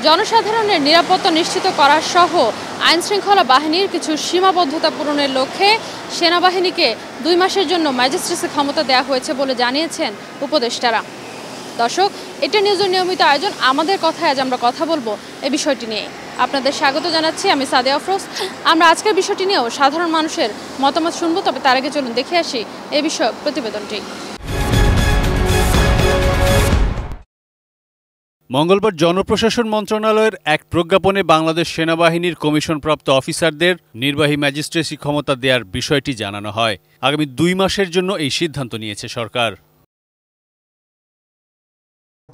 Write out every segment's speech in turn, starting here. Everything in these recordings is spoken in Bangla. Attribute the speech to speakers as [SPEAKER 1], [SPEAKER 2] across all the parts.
[SPEAKER 1] জনসাধারণের নিরাপত্তা নিশ্চিত করা সহ আইনশৃঙ্খলা বাহিনীর কিছু সীমাবদ্ধতা পূরণের লক্ষ্যে সেনাবাহিনীকে 2 মাসের জন্য ম্যাজিস্ট্রেসি ক্ষমতা দেওয়া হয়েছে বলে জানিয়েছেন উপদেষ্টারা। দর্শক, এটা নিউজের নিয়মিত আয়োজন আমাদের কথায় আজ আমরা কথা বলবো এই বিষয়টি নিয়ে। আপনাদের স্বাগত জানাচ্ছি, আমি সাদিয়া আফরোজ। আমরা আজকের বিষয়টি নিয়েও সাধারণ মানুষের মতামত শুনবো, তবে তার আগে চলুন দেখে আসি এই বিষয়ক প্রতিবেদনটি।
[SPEAKER 2] মঙ্গলবার জনপ্রশাসন মন্ত্রণালয়ের এক প্রজ্ঞাপনে বাংলাদেশ সেনাবাহিনীর কমিশনপ্রাপ্ত অফিসারদের নির্বাহী ম্যাজিস্ট্রেসি ক্ষমতা দেওয়ার বিষয়টি জানানো হয়। আগামী 2 মাসের জন্য এই সিদ্ধান্ত নিয়েছে সরকার।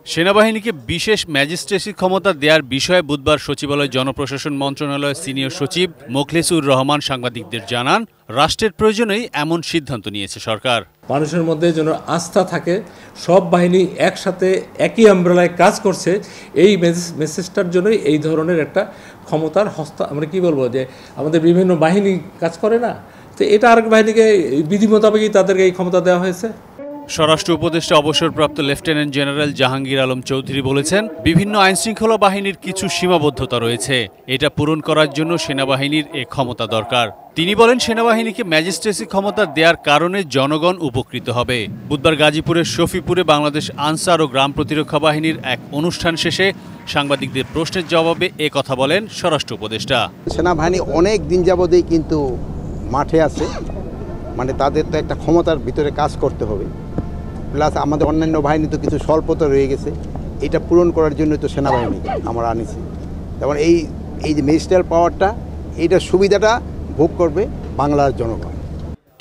[SPEAKER 2] সেনাবাহিনীকে বিশেষ ম্যাজিস্ট্রেসি ক্ষমতা দেওয়ার বিষয়ে বুধবার সচিবালয় জনপ্রশাসন মন্ত্রণালয়ের সিনিয়র সচিব মোখলেসুর রহমান সাংবাদিকদের জানান, রাষ্ট্রের প্রয়োজনেই এমন সিদ্ধান্ত নিয়েছে সরকার।
[SPEAKER 3] মানুষের মধ্যে যেন আস্থা থাকে, সব বাহিনী একসাথে একই আমব্রেলায় কাজ করছে, এই মেসেজটার জন্যই এই ধরনের একটা ক্ষমতার আমরা কি বলবো যে আমাদের বিভিন্ন বাহিনী কাজ করে না, তো এটা আরেক বাহিনীকে বিধি মোতাবেকই তাদেরকে এই ক্ষমতা দেওয়া হয়েছে।
[SPEAKER 2] স্বরাষ্ট্র উপদেষ্টা অবসরপ্রাপ্ত লেফটেন্যান্ট জেনারেল জাহাঙ্গীর আলম চৌধুরী বলেছেন, বিভিন্ন আইনশৃঙ্খলা বাহিনীর কিছু সীমাবদ্ধতা রয়েছে, এটা পূরণ করার জন্য সেনাবাহিনীর এ ক্ষমতা দরকার। তিনি বলেন, সেনাবাহিনীকে ম্যাজিস্ট্রেসি ক্ষমতা দেওয়ার কারণে জনগণ উপকৃত হবে। বুধবার গাজীপুরের শফিপুরে বাংলাদেশ আনসার ও গ্রাম প্রতিরক্ষা বাহিনীর এক অনুষ্ঠান শেষে সাংবাদিকদের প্রশ্নের জবাবে এ কথা বলেন স্বরাষ্ট্র উপদেষ্টা।
[SPEAKER 4] সেনাবাহিনী অনেক দিন যাবতেই কিন্তু মাঠে আছে, মানে তাদের তো একটা ক্ষমতার ভিতরে কাজ করতে হবে, প্লাস আমাদের অন্যান্য বাহিনী তো কিছু স্বল্পতা রয়ে গেছে, এটা পূরণ করার জন্য তো সেনাবাহিনী আমরা আনিছি। যেমন এই যে ম্যাজিস্ট্রেট পাওয়ারটা, এইটার সুবিধাটা ভোগ করবে বাংলার জনগণ।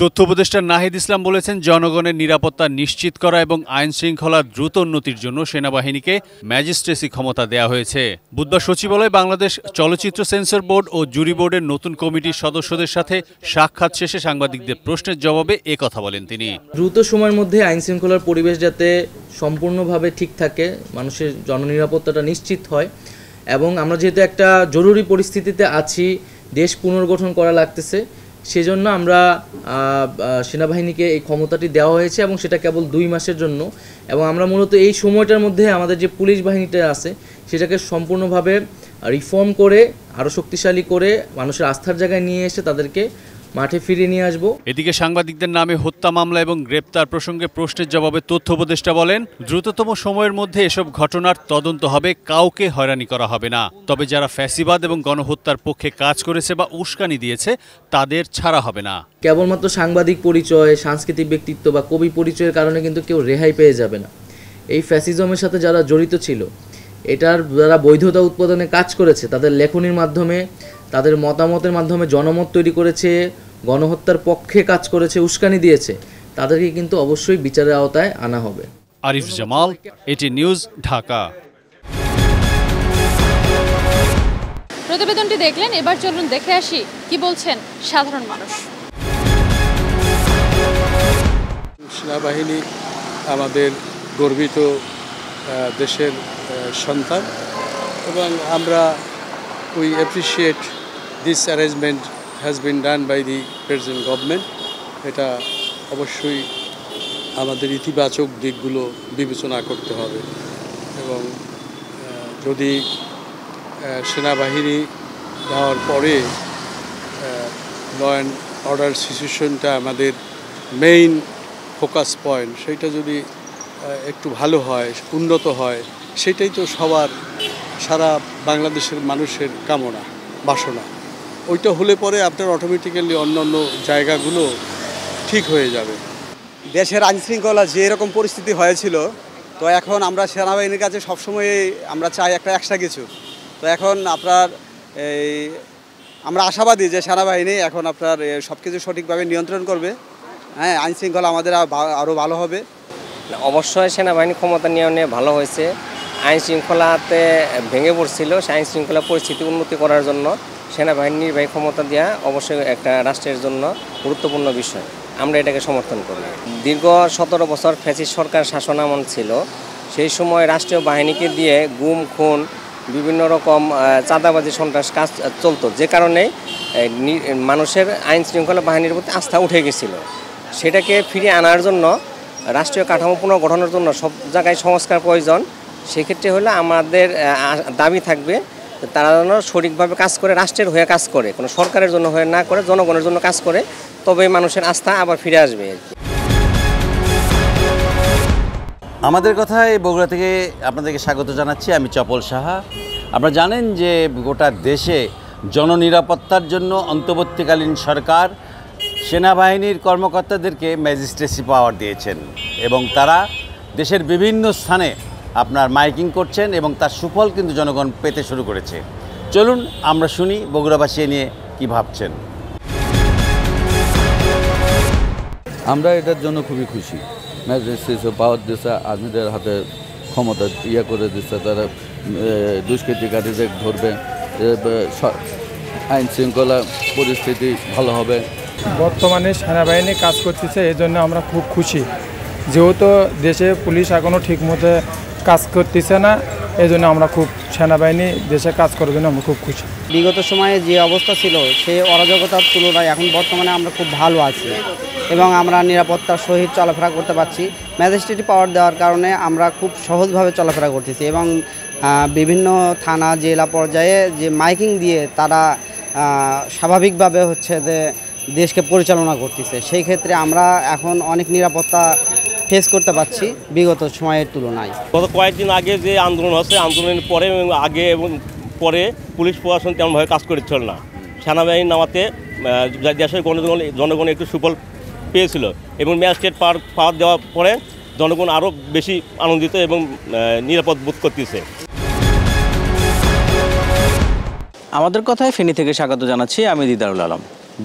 [SPEAKER 2] তথ্য উপদেষ্টা নাহিদ ইসলাম বলেছেন, জনগণের নিরাপত্তা নিশ্চিত করা এবং আইন শৃঙ্খলা দ্রুত উন্নতির জন্য সেনাবাহিনীকে ম্যাজিস্ট্রেসি ক্ষমতা দেওয়া হয়েছে। বুধবার সচিবালয়ে বাংলাদেশ চলচ্চিত্র সেন্সর বোর্ড ও জুরি বোর্ডের নতুন কমিটির সদস্যদের সাথে সাক্ষাৎ শেষে সাংবাদিকদের প্রশ্নের জবাবে এ কথা বলেন তিনি।
[SPEAKER 5] দ্রুত সময়ের মধ্যে আইন শৃঙ্খলার পরিবেশ যাতে সম্পূর্ণভাবে ঠিক থাকে, মানুষের জননিরাপত্তাটা নিশ্চিত হয়, এবং আমরা যেহেতু একটা জরুরি পরিস্থিতিতে আছি, দেশ পুনর্গঠন করা লাগতেছে, সেজন্য আমরা সেনাবাহিনীকে এই ক্ষমতাটি দেওয়া হয়েছে এবং সেটা কেবল 2 মাসের জন্য। এবং আমরা মূলত এই সময়টার মধ্যে আমাদের যে পুলিশ বাহিনীটা আছে সেটাকে সম্পূর্ণভাবে রিফর্ম করে আরও শক্তিশালী করে মানুষের আস্থার জায়গায় নিয়ে এসে তাদেরকে মাঠে ফিরিয়ে নিয়ে আসবো।
[SPEAKER 2] এদিকে সাংবাদিকদের নামে হত্যা মামলা এবং গ্রেপ্তার প্রসঙ্গে প্রশ্নের জবাবে তথ্য উপদেষ্টা বলেন, দ্রুততম সময়ের মধ্যে এসব ঘটনার তদন্ত হবে, কাউকে হয়রানি করা হবে না। তবে যারা ফ্যাসিবাদ এবং গণহত্যার পক্ষে কাজ করেছে বা উস্কানি দিয়েছে তাদের ছাড়া হবে না।
[SPEAKER 5] কেবলমাত্র সাংবাদিক পরিচয়, সাংস্কৃতিক ব্যক্তিত্ব বা কবি পরিচয়ের কারণে কিন্তু কেউ রেহাই পেয়ে যাবে না। এই ফ্যাসিজমের সাথে যারা জড়িত ছিল, এটার যারা বৈধতা উৎপাদনে কাজ করেছে, তাদের লেখনীর মাধ্যমে, তাদের মতামতের মাধ্যমে জনমত তৈরি করেছে, গণহত্যার পক্ষে কাজ করেছে, উস্কানি দিয়েছে, তাদেরকে কিন্তু অবশ্যই বিচারের আওতায় আনা হবে।
[SPEAKER 2] আরিফ জামাল, এটি নিউজ, ঢাকা।
[SPEAKER 1] প্রতিবেদনটি দেখলেন, এবার চলুন দেখে আসি কি বলছেন সাধারণ মানুষ।
[SPEAKER 6] সেনাবাহিনী আমাদের গর্বিত দেশের সন্তান, এবং আমরা we appreciate this arrangement has been done by the present government. এটা অবশ্যই আমাদের ইতিবাচক দিকগুলো বিবেচনা করতে হবে, এবং যদি সেনাবাহিনী দেওয়ার পরে ল অ্যান্ড অর্ডার সিচুয়েশনটা আমাদের মেইন ফোকাস পয়েন্ট, সেইটা যদি একটু ভালো হয়, উন্নত হয়, সেটাই তো সবার, সারা বাংলাদেশের মানুষের কামনা বাসনা। ওইটা হলে পরে আপনার অটোমেটিক্যালি অন্যান্য জায়গাগুলো ঠিক হয়ে যাবে।
[SPEAKER 7] দেশের আইনশৃঙ্খলা যে এরকম পরিস্থিতি হয়েছিল, তো এখন আমরা সেনাবাহিনীর কাছে সবসময় আমরা চাই একটা এক্সট্রা কিছু। তো এখন আপনার আমরা আশাবাদী যে সেনাবাহিনী এখন আপনার সব কিছু সঠিকভাবে নিয়ন্ত্রণ করবে। হ্যাঁ, আইনশৃঙ্খলা আমাদের আরও ভালো হবে।
[SPEAKER 8] অবশ্যই সেনাবাহিনী ক্ষমতা নিয়ে ভালো হয়েছে। আইন শৃঙ্খলাতে ভেঙে পড়ছিল, সেই আইন শৃঙ্খলা পরিস্থিতি উন্নতি করার জন্য সেনাবাহিনীর নির্বাহী ক্ষমতা দেওয়া অবশ্যই একটা রাষ্ট্রের জন্য গুরুত্বপূর্ণ বিষয়। আমরা এটাকে সমর্থন করি। দীর্ঘ 17 বছর ফ্যাসিস্ট সরকার শাসনামল ছিল, সেই সময় রাষ্ট্রীয় বাহিনীকে দিয়ে গুম, খুন, বিভিন্ন রকম চাঁদাবাজি, সন্ত্রাস কাজ চলতো, যে কারণে মানুষের আইন শৃঙ্খলা বাহিনীর প্রতি আস্থা উঠে গেছিল। সেটাকে ফিরিয়ে আনার জন্য, রাষ্ট্রীয় কাঠামো পুনর্গঠনের জন্য সব জায়গায় সংস্কার প্রয়োজন। সেক্ষেত্রে হলো আমাদের দাবি থাকবে তারা যেন সঠিকভাবে কাজ করে, রাষ্ট্রের হয়ে কাজ করে, কোনো সরকারের জন্য হয়ে না করে জনগণের জন্য কাজ করে, তবে মানুষের আস্থা আবার ফিরে আসবে আর কি।
[SPEAKER 9] আমাদের কথায় বগুড়া থেকে আপনাদেরকে স্বাগত জানাচ্ছি। আমি চপল সাহা। আপনারা জানেন যে গোটা দেশে জননিরাপত্তার জন্য অন্তর্বর্তীকালীন সরকার সেনাবাহিনীর কর্মকর্তাদেরকে ম্যাজিস্ট্রেসি পাওয়ার দিয়েছেন এবং তারা দেশের বিভিন্ন স্থানে আপনার মাইকিং করছেন এবং তার সুফল কিন্তু জনগণ পেতে শুরু করেছে। চলুন আমরা শুনি বগুড়াবাসী নিয়ে কি ভাবছেন।
[SPEAKER 10] আমরা এটার জন্য খুবই খুশি। ম্যাজিস্ট্রেসি পাওয়ার দিচ্ছে, আর্মিদের হাতে ক্ষমতা করে দিচ্ছে, তারা দুষ্কৃতিকারীদের ধরবে, আইন শৃঙ্খলা পরিস্থিতি ভালো হবে।
[SPEAKER 11] বর্তমানে সেনাবাহিনী কাজ করতেছে, এই জন্য আমরা খুব খুশি। যেহেতু দেশে পুলিশ এখনও ঠিকমতো কাজ করতেছে না, এই জন্য আমরা খুব সেনাবাহিনী দেশে কাজ করার জন্য আমরা খুব খুশি।
[SPEAKER 12] বিগত সময়ে যে অবস্থা ছিল সেই অরাজকতার তুলনায় এখন বর্তমানে আমরা খুব ভালো আছি এবং আমরা নিরাপত্তার সহিত চলাফেরা করতে পারছি। ম্যাজিস্ট্রেট পাওয়ার দেওয়ার কারণে আমরা খুব সহজভাবে চলাফেরা করতেছি এবং বিভিন্ন থানা জেলা পর্যায়ে যে মাইকিং দিয়ে তারা স্বাভাবিকভাবে হচ্ছে যে দেশকে পরিচালনা করতেছে, সেই ক্ষেত্রে আমরা এখন অনেক নিরাপত্তা ফেস করতে পারছি বিগত সময়ের তুলনায়।
[SPEAKER 13] গত কয়েকদিন আগে যে আন্দোলন হচ্ছে, আন্দোলনের পরে আগে এবং পরে পুলিশ প্রশাসন তেমনভাবে কাজ করছিল না। সেনাবাহিনী নামাতে দেশের জনগণ একটু সুফল পেয়েছিল এবং ম্যাজিস্ট্রেট পাওয়ার দেওয়ার পরে জনগণ আরও বেশি আনন্দিত এবং নিরাপদ বোধ করতেছে।
[SPEAKER 14] আমাদের কথায় ফেনী থেকে স্বাগত জানাচ্ছি। আমি দিদারুল আলম।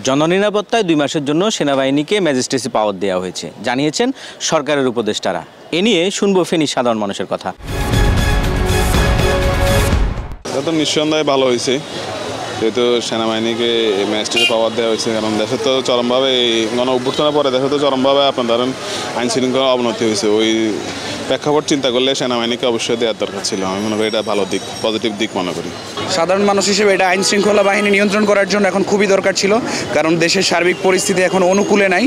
[SPEAKER 14] জননিরাপত্তায় 2 মাসের জন্য সেনাবাহিনীকে ম্যাজিস্ট্রেসি পাওয়ার দেওয়া হয়েছে জানিয়েছেন সরকারের উপদেষ্টারা। এ নিয়ে শুনবো ফেনীর সাধারণ মানুষের কথা।
[SPEAKER 15] এটা তো নিঃসন্দেহে ভালো হয়েছে, যেহেতু সেনাবাহিনীকে ম্যাজিস্ট্রেসি পাওয়ার দেওয়া হয়েছে। কারণ দেশে তো চরমভাবে গণ অভ্যুত্থানের পরে দেশে তো চরমভাবে আপনার ধরেন আইন শৃঙ্খলা অবনতি হয়েছে। ওই প্রেক্ষাপট চিন্তা করলে সেনাবাহিনীকে অবশ্যই দেওয়ার দরকার ছিল। আমি মনে করি এটা ভালো দিক, পজিটিভ দিক মনে করি।
[SPEAKER 16] সাধারণ মানুষ হিসেবে এটা আইন শৃঙ্খলা বাহিনী নিয়ন্ত্রণ করার জন্য এখন খুবই দরকার ছিল, কারণ দেশের সার্বিক পরিস্থিতি এখন অনুকূলে নাই।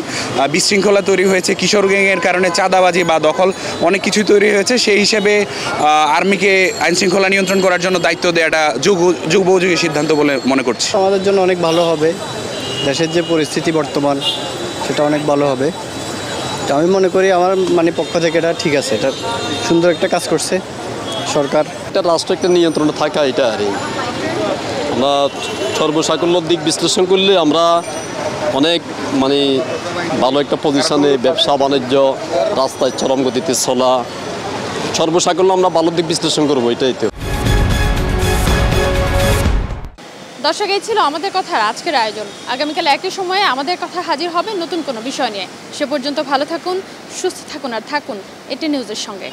[SPEAKER 16] বিশৃঙ্খলা তৈরি হয়েছে, কিশোর গ্যাংয়ের কারণে চাঁদাবাজি বা দখল অনেক কিছুই তৈরি হয়েছে। সেই হিসেবে আর্মিকে আইন শৃঙ্খলা নিয়ন্ত্রণ করার জন্য দায়িত্ব দেওয়াটা যুগোপযোগী সিদ্ধান্ত বলে মনে করছি।
[SPEAKER 17] আমাদের জন্য অনেক ভালো হবে, দেশের যে পরিস্থিতি বর্তমান সেটা অনেক ভালো হবে। আমি মনে করি আমার পক্ষ থেকে এটা ঠিক আছে, এটা সুন্দর একটা কাজ করছে সরকার।
[SPEAKER 18] এটা রাষ্ট্র একটা নিয়ন্ত্রণে থাকা, এটা আর আমরা সর্বসাকল্য দিক বিশ্লেষণ করলে আমরা অনেক ভালো একটা পজিশনে, ব্যবসা বাণিজ্য, রাস্তায় চরম গতিতে চলা, সর্বসাকল্য আমরা ভালো দিক বিশ্লেষণ করবো, এটাই তো।
[SPEAKER 1] দর্শক, এই ছিল আমাদের কথার আজকের আয়োজন। আগামীকাল একই সময়ে আমাদের কথা হাজির হবে নতুন কোনো বিষয় নিয়ে। সে পর্যন্ত ভালো থাকুন, সুস্থ থাকুন আর থাকুন এটি নিউজের সঙ্গে।